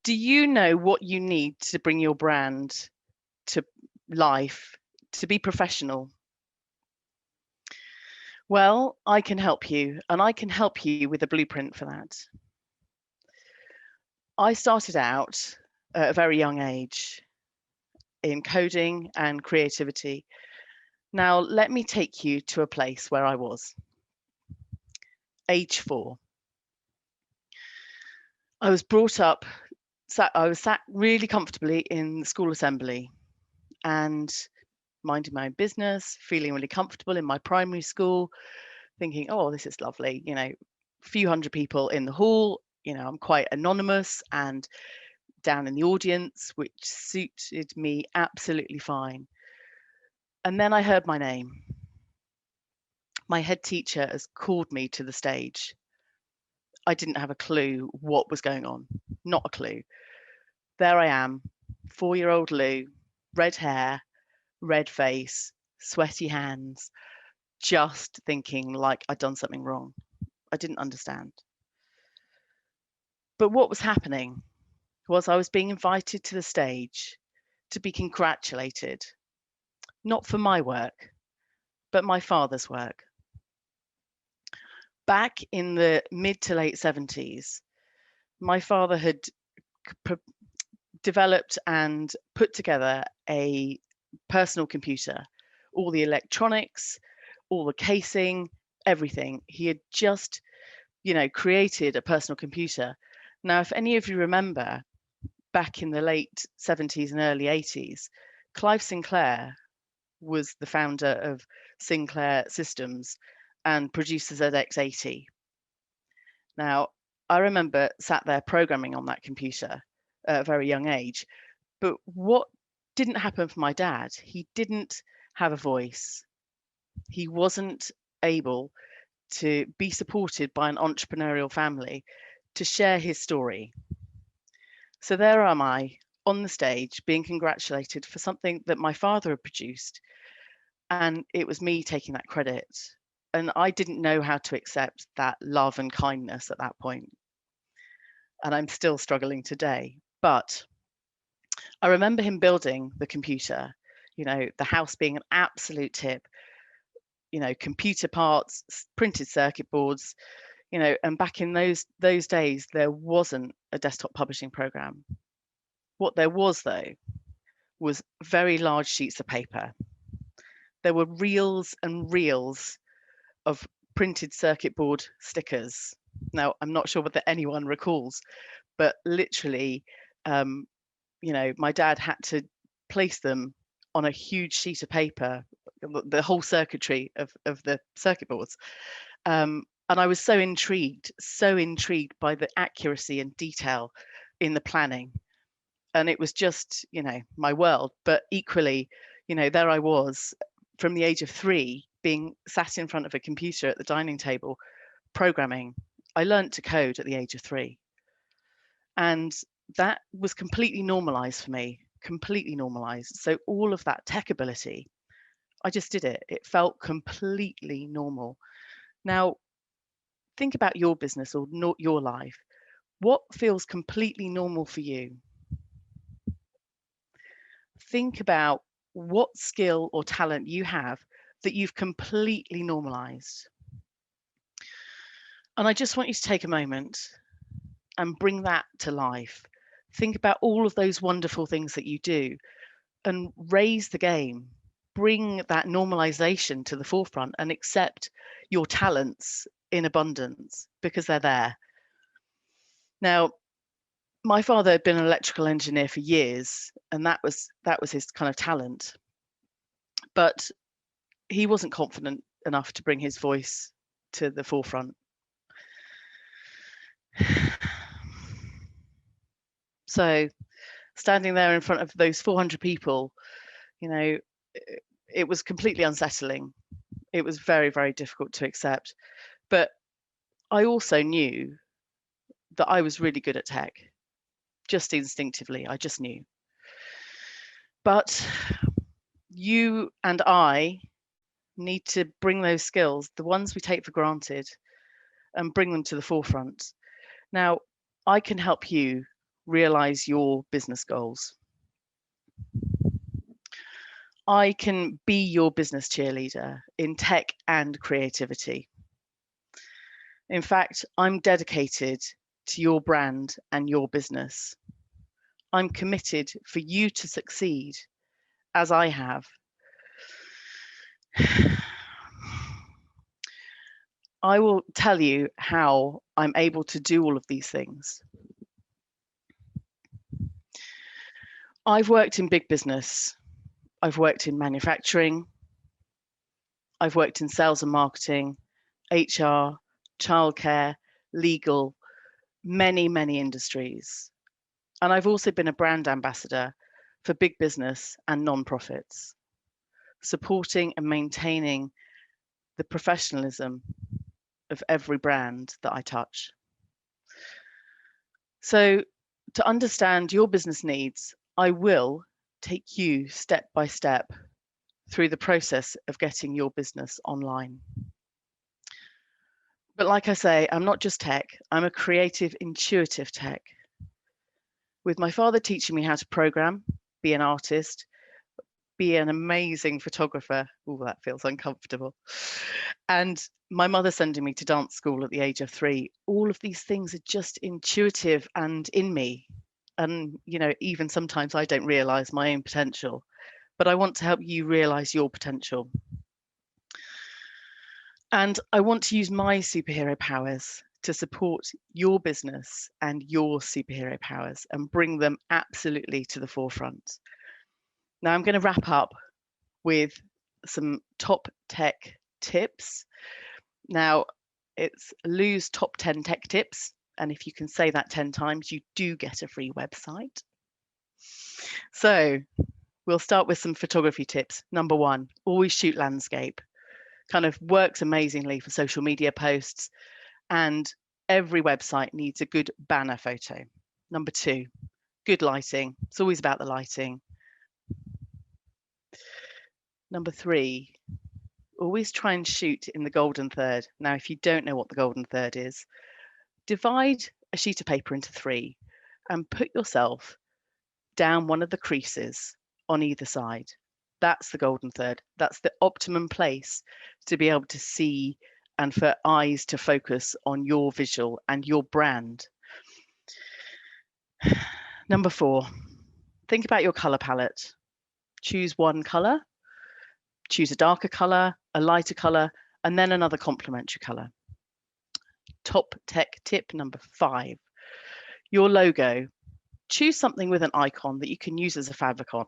Do you know what you need to bring your brand to life, to be professional? Well, I can help you, and I can help you with a blueprint for that. I started out at a very young age in coding and creativity. Now, let me take you to a place where I was, age 4. I was brought up, I was sat really comfortably in the school assembly and minding my own business, feeling really comfortable in my primary school, thinking, oh, this is lovely. A few hundred people in the hall, I'm quite anonymous and down in the audience, which suited me absolutely fine. And then I heard my name. My head teacher has called me to the stage. I didn't have a clue what was going on, not a clue. There I am, 4-year-old Lou, red hair, red face, sweaty hands, just thinking like I'd done something wrong. I didn't understand. But what was happening was I was being invited to the stage to be congratulated, not for my work, but my father's work. Back in the mid to late 70s, my father had developed and put together a personal computer, all the electronics, all the casing, everything. He had just, created a personal computer. Now, if any of you remember, back in the late 70s and early 80s, Clive Sinclair was the founder of Sinclair Systems and produced the ZX80. Now, I remember sat there programming on that computer at a very young age. But what didn't happen for my dad, he didn't have a voice. He wasn't able to be supported by an entrepreneurial family to share his story. So there am I on the stage being congratulated for something that my father had produced. And it was me taking that credit. And I didn't know how to accept that love and kindness at that point. And I'm still struggling today. But I remember him building the computer, the house being an absolute tip, computer parts, printed circuit boards, and back in those days, there wasn't a desktop publishing program. What there was, though, was very large sheets of paper. There were reels and reels of printed circuit board stickers. Now, I'm not sure whether anyone recalls, but literally, my dad had to place them on a huge sheet of paper, the whole circuitry of the circuit boards. And I was so intrigued by the accuracy and detail in the planning. And it was just, my world. But equally, there I was from the age of 3 being sat in front of a computer at the dining table, programming. I learned to code at the age of 3. And that was completely normalized for me, completely normalized. So all of that tech ability, I just did it. It felt completely normal. Now, think about your business or not your life. What feels completely normal for you? Think about what skill or talent you have that you've completely normalized. And I just want you to take a moment and bring that to life. Think about all of those wonderful things that you do and raise the game. Bring that normalization to the forefront and accept your talents in abundance because they're there. Now, my father had been an electrical engineer for years, and that was his kind of talent. But he wasn't confident enough to bring his voice to the forefront. So standing there in front of those 400 people, it was completely unsettling. It was very, very difficult to accept. But I also knew that I was really good at tech, just instinctively. I just knew. But you and I need to bring those skills, the ones we take for granted, and bring them to the forefront. Now, I can help you realize your business goals. I can be your business cheerleader in tech and creativity. In fact, I'm dedicated to your brand and your business. I'm committed for you to succeed, as I have. I will tell you how I'm able to do all of these things. I've worked in big business. I've worked in manufacturing. I've worked in sales and marketing, HR, childcare, legal, many, many industries. And I've also been a brand ambassador for big business and non-profits, supporting and maintaining the professionalism of every brand that I touch. So to understand your business needs, I will take you step by step through the process of getting your business online. But like I say, I'm not just tech, I'm a creative, intuitive tech. With my father teaching me how to program, be an artist, be an amazing photographer. Oh, that feels uncomfortable. And my mother sending me to dance school at the age of 3. All of these things are just intuitive and in me. And, you know, even sometimes I don't realize my own potential, but I want to help you realize your potential. And I want to use my superhero powers to support your business and your superhero powers and bring them absolutely to the forefront. Now I'm going to wrap up with some top tech tips. Now it's Lou's top 10 tech tips. And if you can say that 10 times, you do get a free website. So we'll start with some photography tips. Number 1, always shoot landscape. Kind of works amazingly for social media posts, and every website needs a good banner photo. Number 2, good lighting. It's always about the lighting. Number 3, always try and shoot in the golden third. Now, if you don't know what the golden third is, divide a sheet of paper into 3 and put yourself down one of the creases on either side. That's the golden third. That's the optimum place to be able to see and for eyes to focus on your visual and your brand. Number 4, think about your color palette. Choose one color, choose a darker color, a lighter color, and then another complementary color. Top tech tip number 5, your logo. Choose something with an icon that you can use as a favicon.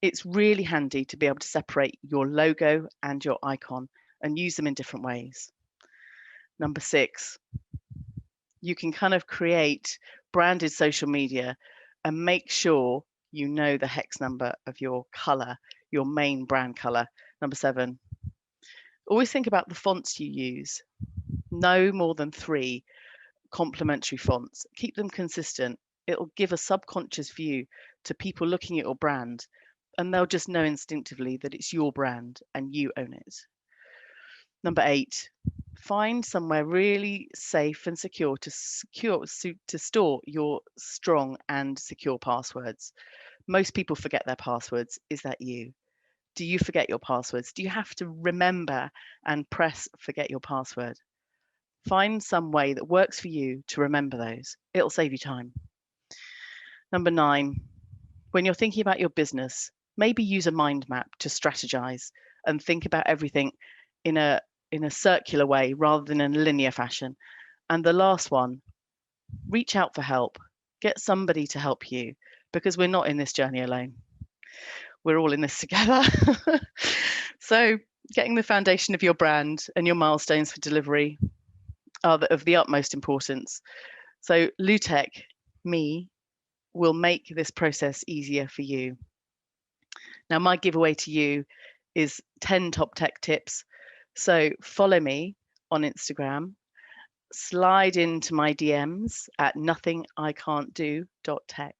It's really handy to be able to separate your logo and your icon and use them in different ways. Number 6, you can kind of create branded social media and make sure you know the hex number of your color, your main brand color. Number 7, always think about the fonts you use. No more than 3 complementary fonts. Keep them consistent. It'll give a subconscious view to people looking at your brand, and they'll just know instinctively that it's your brand and you own it. Number 8, find somewhere really safe and secure to store your strong and secure passwords. Most people forget their passwords. Is that you? Do you forget your passwords? Do you have to remember and press forget your password? Find some way that works for you to remember those. It'll save you time. Number 9, when you're thinking about your business, maybe use a mind map to strategize and think about everything in a circular way rather than in a linear fashion. And the last one, reach out for help. Get somebody to help you, because we're not in this journey alone. We're all in this together. So getting the foundation of your brand and your milestones for delivery are of the utmost importance. So LOUTECH, me, will make this process easier for you. Now, my giveaway to you is 10 top tech tips. So follow me on Instagram, slide into my DMs at nothingican'tdo.tech,